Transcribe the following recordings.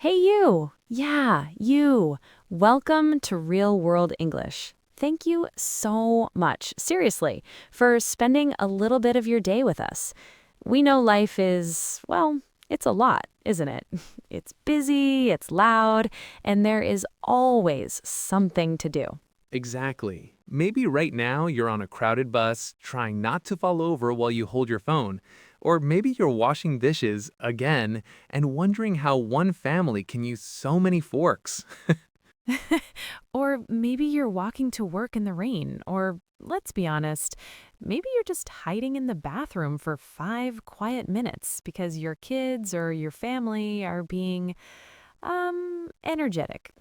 Hey, you! Yeah, you! Welcome to Real World English. Thank you so much, seriously, for spending a little bit of your day with us. We know life is, well, it's a lot, isn't it? It's busy, it's loud, and there is always something to do. Exactly. Maybe right now you're on a crowded bus trying not to fall over while you hold your phone. Or maybe you're washing dishes again and wondering how one family can use so many forks. Or maybe you're walking to work in the rain, or let's be honest, maybe you're just hiding in the bathroom for 5 quiet minutes because your kids or your family are being, energetic.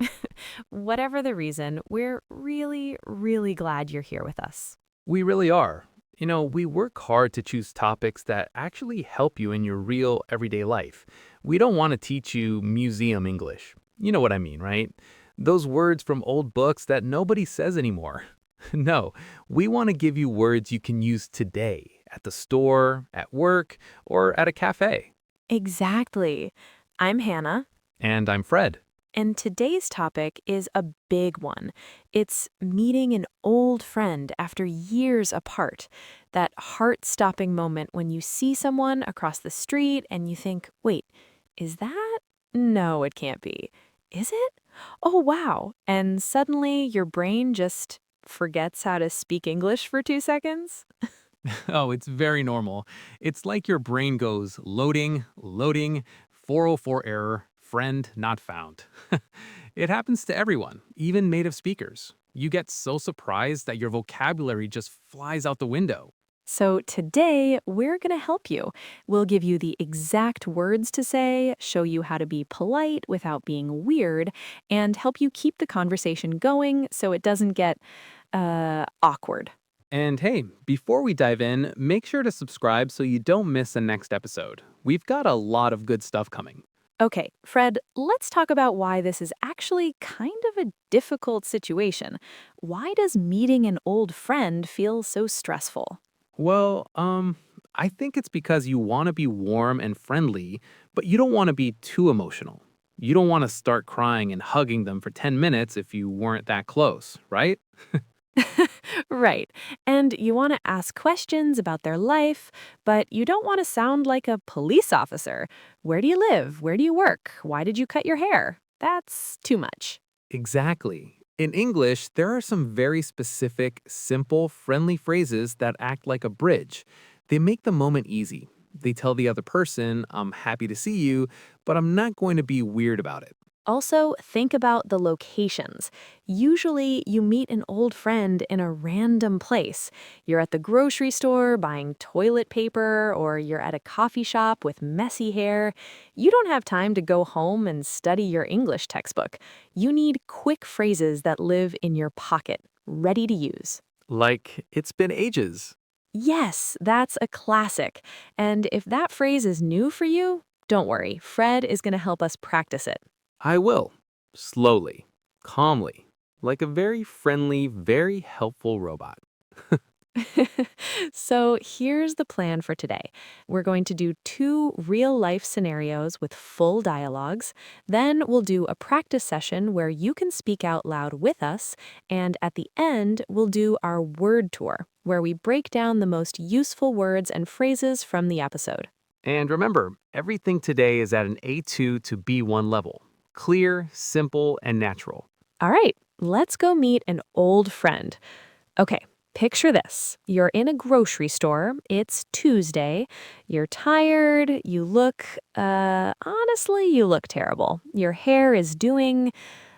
Whatever the reason, we're really, really glad you're here with us. We really are. We work hard to choose topics that actually help you in your real everyday life. We don't want to teach you museum English. You know what I mean, right? Those words from old books that nobody says anymore. No, we want to give you words you can use today at the store, at work, or at a cafe. Exactly. I'm Hannah. And I'm Fred. And today's topic is a big one. It's meeting an old friend after years apart. That heart stopping moment when you see someone across the street and you think, wait, is that? No, it can't be. Is it? Oh, wow. And suddenly your brain just forgets how to speak English for 2 seconds? Oh, it's very normal. It's like your brain goes loading, loading, 404 error, friend not found. It happens to everyone, even native speakers. You get so surprised that your vocabulary just flies out the window. So, today we're going to help you. We'll give you the exact words to say, show you how to be polite without being weird, and help you keep the conversation going so it doesn't get awkward. And hey, before we dive in, make sure to subscribe so you don't miss the next episode. We've got a lot of good stuff coming. Okay, Fred, let's talk about why this is actually kind of a difficult situation. Why does meeting an old friend feel so stressful? Well, I think it's because you want to be warm and friendly, but you don't want to be too emotional. You don't want to start crying and hugging them for 10 minutes if you weren't that close, right? Right. And you want to ask questions about their life, but you don't want to sound like a police officer. Where do you live? Where do you work? Why did you cut your hair? That's too much. Exactly. In English, there are some very specific, simple, friendly phrases that act like a bridge. They make the moment easy. They tell the other person, I'm happy to see you, but I'm not going to be weird about it. Also, think about the locations. Usually, you meet an old friend in a random place. You're at the grocery store buying toilet paper, or you're at a coffee shop with messy hair. You don't have time to go home and study your English textbook. You need quick phrases that live in your pocket, ready to use. Like, it's been ages. Yes, that's a classic. And if that phrase is new for you, don't worry, Fred is going to help us practice it. I will. Slowly, calmly, like a very friendly, very helpful robot. So here's the plan for today. We're going to do two real life scenarios with full dialogues. Then we'll do a practice session where you can speak out loud with us. And at the end, we'll do our word tour, where we break down the most useful words and phrases from the episode. And remember, everything today is at an A2 to B1 level. Clear, simple, and natural. All right, let's go meet an old friend. Okay, picture this. You're in a grocery store. It's Tuesday. You're tired. Honestly, you look terrible. Your hair is doing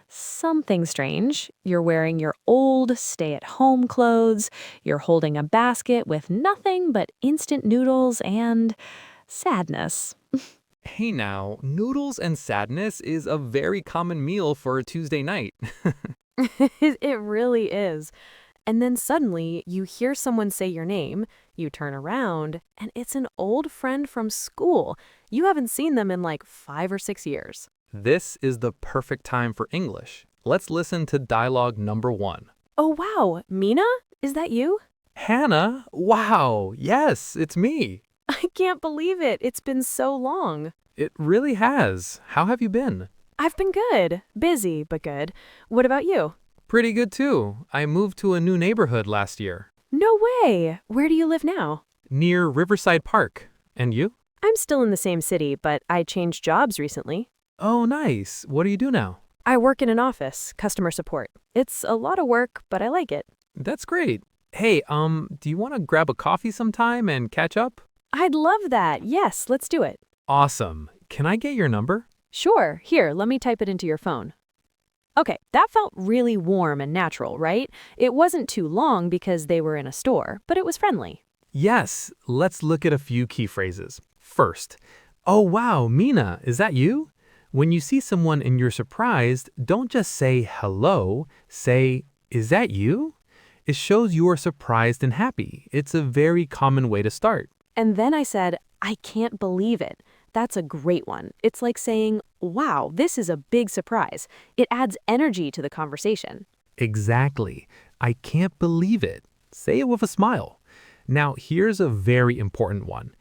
something strange. You're wearing your old stay at home clothes. You're holding a basket with nothing but instant noodles and sadness. Hey now, noodles and sadness is a very common meal for a Tuesday night. It really is. And then suddenly you hear someone say your name, you turn around, and it's an old friend from school. You haven't seen them in like 5 or 6 years. This is the perfect time for English. Let's listen to dialogue number one. Oh, wow. Mina? Is that you? Hannah? Wow, yes, it's me. I can't believe it. It's been so long. It really has. How have you been? I've been good. Busy, but good. What about you? Pretty good too. I moved to a new neighborhood last year, No way. Where do you live now? near Riverside Park. And you? I'm still in the same city, but I changed jobs recently. Oh, nice. What do you do now? I work in an office, customer support. It's a lot of work, but I like it. That's great. Hey, do you want to grab a coffee sometime and catch up? I'd love that. Yes, let's do it. Awesome. Can I get your number? Sure. Here, let me type it into your phone. Okay, that felt really warm and natural, right? It wasn't too long because they were in a store, but it was friendly. Yes, let's look at a few key phrases. First, oh wow, Mina, is that you? When you see someone and you're surprised, don't just say hello, say, is that you? It shows you are surprised and happy. It's a very common way to start. And then I said, I can't believe it. That's a great one. It's like saying, wow, this is a big surprise. It adds energy to the conversation. Exactly. I can't believe it. Say it with a smile. Now, here's a very important one.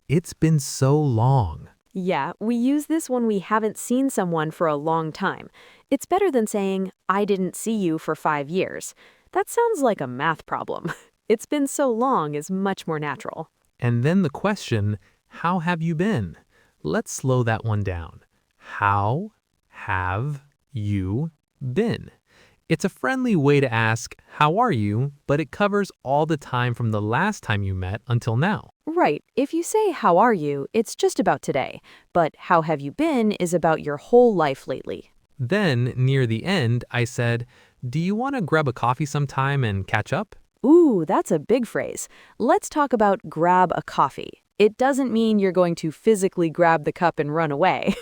It's been so long. Yeah, we use this when we haven't seen someone for a long time. It's better than saying, I didn't see you for 5 years. That sounds like a math problem. It's been so long is much more natural. And then the question, how have you been? Let's slow that one down. How have you been? It's a friendly way to ask, how are you? But it covers all the time from the last time you met until now. Right. If you say, how are you, it's just about today. But how have you been is about your whole life lately. Then, near the end, I said, do you want to grab a coffee sometime and catch up? Ooh, that's a big phrase. Let's talk about grab a coffee. It doesn't mean you're going to physically grab the cup and run away.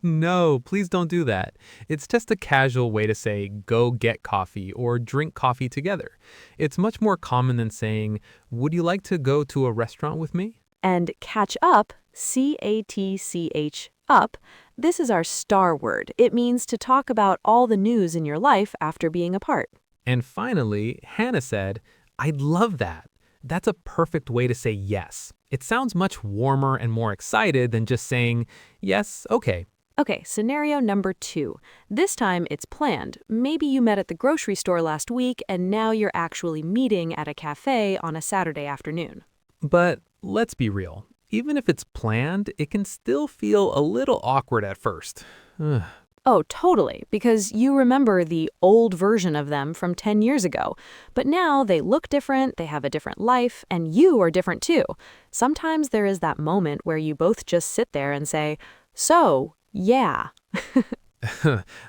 No, please don't do that. It's just a casual way to say go get coffee or drink coffee together. It's much more common than saying, would you like to go to a restaurant with me? And catch up, C-A-T-C-H, up, this is our star word. It means to talk about all the news in your life after being apart. And finally, Hannah said, I'd love that. That's a perfect way to say yes. It sounds much warmer and more excited than just saying, yes, okay. Okay, scenario number 2. This time it's planned. Maybe you met at the grocery store last week and now you're actually meeting at a cafe on a Saturday afternoon. But let's be real. Even if it's planned, it can still feel a little awkward at first. Ugh. Oh, totally, because you remember the old version of them from 10 years ago. But now they look different, they have a different life, and you are different too. Sometimes there is that moment where you both just sit there and say, so, yeah.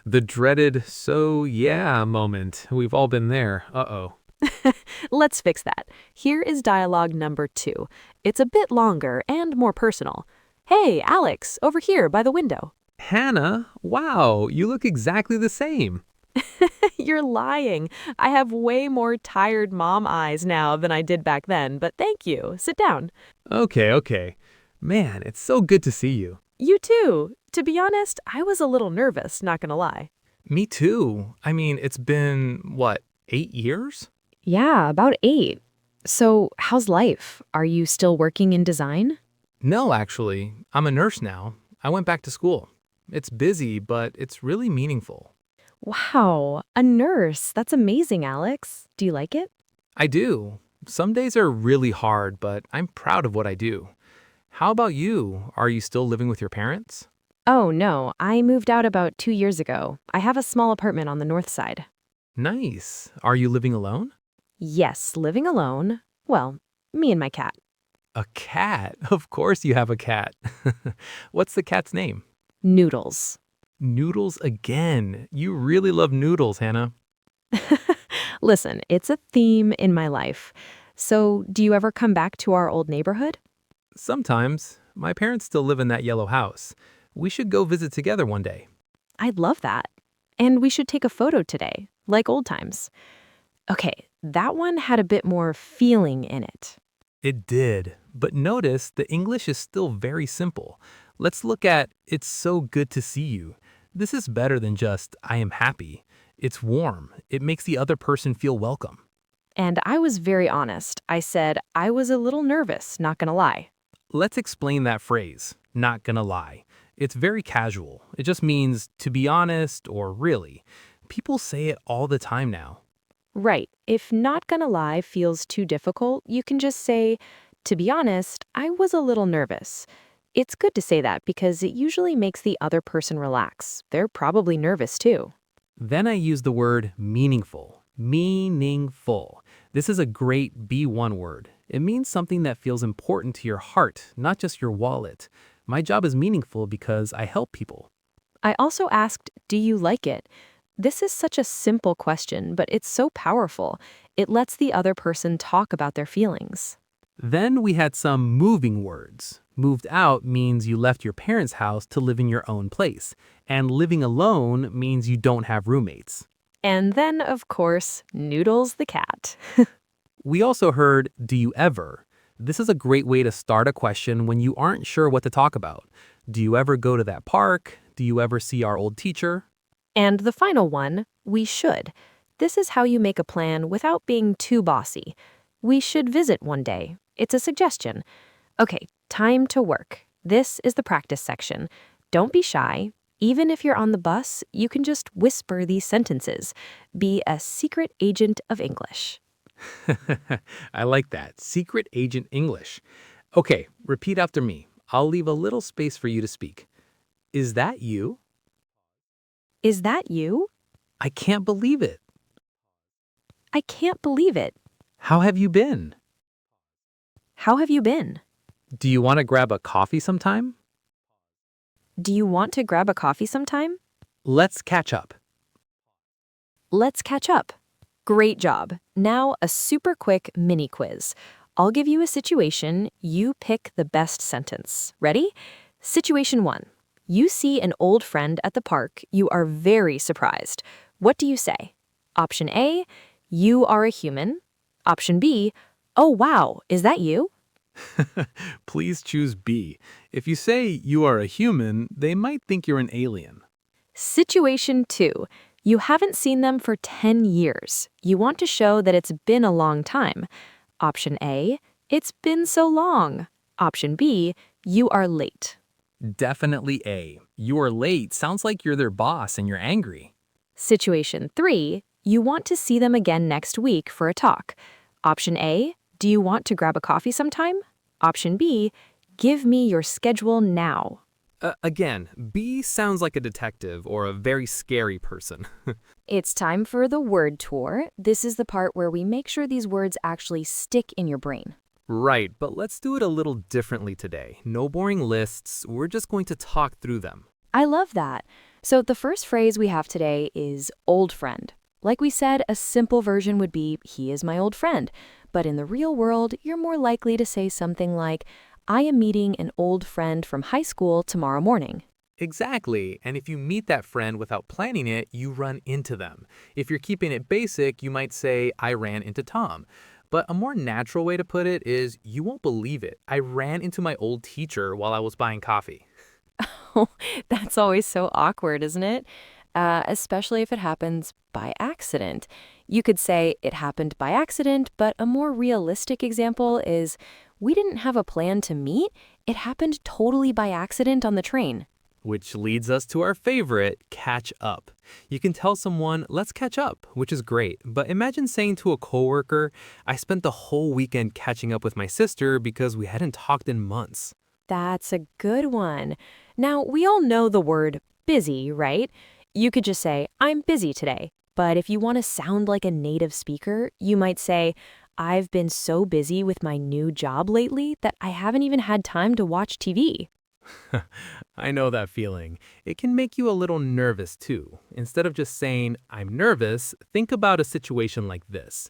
The dreaded so yeah moment. We've all been there. Uh-oh. Let's fix that. Here is dialogue number 2. It's a bit longer and more personal. Hey, Alex, over here by the window. Hannah, wow, you look exactly the same. You're lying. I have way more tired mom eyes now than I did back then, but thank you. Sit down. Okay. Man, it's so good to see you. You too. To be honest, I was a little nervous, not gonna lie. Me too. I mean, it's been, what, 8 years? Yeah, about 8. So, how's life? Are you still working in design? No, actually. I'm a nurse now. I went back to school. It's busy, but it's really meaningful. Wow, a nurse. That's amazing, Alex. Do you like it? I do. Some days are really hard, but I'm proud of what I do. How about you? Are you still living with your parents? Oh, no. I moved out about 2 years ago. I have a small apartment on the north side. Nice. Are you living alone? Yes, living alone. Well, me and my cat. A cat? Of course you have a cat. What's the cat's name? Noodles. Noodles again. You really love noodles, Hannah. Listen, it's a theme in my life. So, do you ever come back to our old neighborhood? Sometimes. My parents still live in that yellow house. We should go visit together one day. I'd love that. And we should take a photo today, like old times. Okay, that one had a bit more feeling in it. It did. But notice the English is still very simple. Let's look at, it's so good to see you. This is better than just, I am happy. It's warm. It makes the other person feel welcome. And I was very honest. I said, I was a little nervous, not gonna lie. Let's explain that phrase, not gonna lie. It's very casual. It just means to be honest or really. People say it all the time now. Right. If not gonna lie feels too difficult, you can just say, to be honest, I was a little nervous. It's good to say that because it usually makes the other person relax. They're probably nervous too. Then I use the word meaningful. Meaningful. This is a great B1 word. It means something that feels important to your heart, not just your wallet. My job is meaningful because I help people. I also asked, do you like it? This is such a simple question, but it's so powerful. It lets the other person talk about their feelings. Then we had some moving words. Moved out means you left your parents' house to live in your own place, and living alone means you don't have roommates. And then, of course, Noodles the cat. We also heard, do you ever? This is a great way to start a question when you aren't sure what to talk about. Do you ever go to that park? Do you ever see our old teacher? And the final one, we should. This is how you make a plan without being too bossy. We should visit one day. It's a suggestion. Okay, time to work. This is the practice section. Don't be shy. Even if you're on the bus, you can just whisper these sentences. Be a secret agent of English. I like that. Secret Agent English. Okay, repeat after me. I'll leave a little space for you to speak. Is that you? Is that you? I can't believe it. I can't believe it. How have you been? How have you been? Do you want to grab a coffee sometime? Do you want to grab a coffee sometime? Let's catch up. Let's catch up. Great job. Now, a super quick mini quiz. I'll give you a situation. You pick the best sentence. Ready? Situation 1. You see an old friend at the park. You are very surprised. What do you say? Option A, you are a human. Option B, oh wow, is that you? Please choose B. If you say you are a human, they might think you're an alien. Situation 2. You haven't seen them for 10 years. You want to show that it's been a long time. Option A, it's been so long. Option B, you are late. Definitely A. You are late sounds like you're their boss and you're angry. Situation 3, you want to see them again next week for a talk. Option A, do you want to grab a coffee sometime? Option B, give me your schedule now. Again, B sounds like a detective or a very scary person. It's time for the word tour. This is the part where we make sure these words actually stick in your brain. Right, but let's do it a little differently today. No boring lists, we're just going to talk through them. I love that. So the first phrase we have today is old friend. Like we said, a simple version would be, he is my old friend. But in the real world, you're more likely to say something like, I am meeting an old friend from high school tomorrow morning. Exactly, and if you meet that friend without planning it, you run into them. If you're keeping it basic, you might say, I ran into Tom. But a more natural way to put it is, you won't believe it. I ran into my old teacher while I was buying coffee. That's always so awkward, isn't it? Especially if it happens by accident. You could say it happened by accident, but a more realistic example is we didn't have a plan to meet. It happened totally by accident on the train. Which leads us to our favorite, catch up. You can tell someone, let's catch up, which is great. But imagine saying to a coworker, I spent the whole weekend catching up with my sister because we hadn't talked in months. That's a good one. Now, we all know the word busy, right? You could just say, I'm busy today. But if you want to sound like a native speaker, you might say, I've been so busy with my new job lately that I haven't even had time to watch TV. I know that feeling. It can make you a little nervous too. Instead of just saying, I'm nervous, think about a situation like this.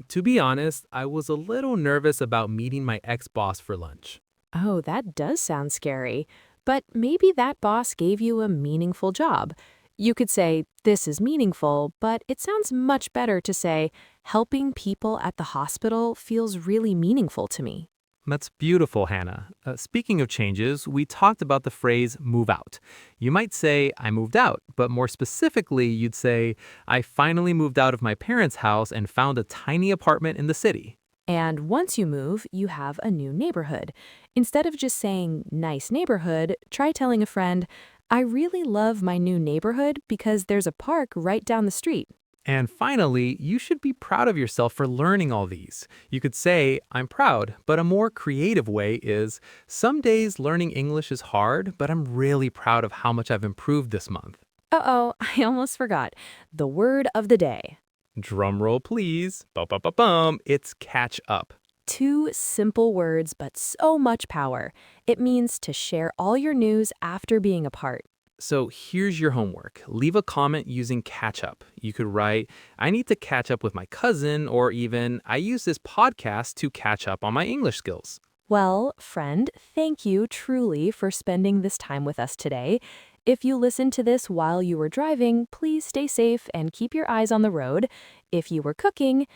To be honest, I was a little nervous about meeting my ex-boss for lunch. Oh, that does sound scary. But maybe that boss gave you a meaningful job. You could say, this is meaningful, but it sounds much better to say, helping people at the hospital feels really meaningful to me. That's beautiful, Hannah. Speaking of changes, we talked about the phrase move out. You might say, I moved out, but more specifically, you'd say, I finally moved out of my parents' house and found a tiny apartment in the city. And once you move, you have a new neighborhood. Instead of just saying nice neighborhood, try telling a friend, I really love my new neighborhood because there's a park right down the street. And finally, you should be proud of yourself for learning all these. You could say, I'm proud, but a more creative way is, some days learning English is hard, but I'm really proud of how much I've improved this month. Uh-oh, I almost forgot. The word of the day. Drum roll, please. Bum. It's catch up. Two simple words, but so much power. It means to share all your news after being apart. So here's your homework. Leave a comment using catch up. You could write, I need to catch up with my cousin, or even, I use this podcast to catch up on my English skills. Well, friend, thank you truly for spending this time with us today. If you listened to this while you were driving, please stay safe and keep your eyes on the road. If you were cooking,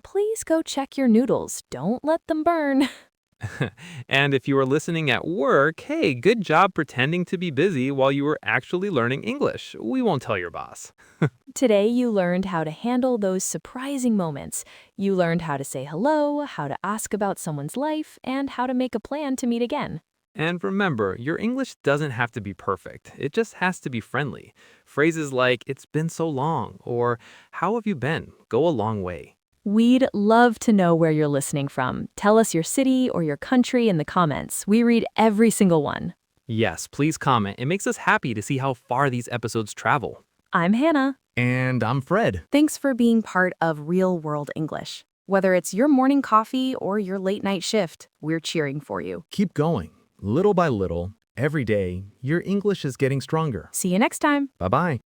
please go check your noodles. Don't let them burn. And if you were listening at work, hey, good job pretending to be busy while you were actually learning English. We won't tell your boss. Today, you learned how to handle those surprising moments. You learned how to say hello, how to ask about someone's life, and how to make a plan to meet again. And remember, your English doesn't have to be perfect. It just has to be friendly. Phrases like, it's been so long, or how have you been, go a long way. We'd love to know where you're listening from. Tell us your city or your country in the comments. We read every single one. Yes, please comment. It makes us happy to see how far these episodes travel. I'm Hannah. And I'm Fred. Thanks for being part of Real World English. Whether it's your morning coffee or your late night shift, we're cheering for you. Keep going. Little by little, every day, your English is getting stronger. See you next time. Bye-bye.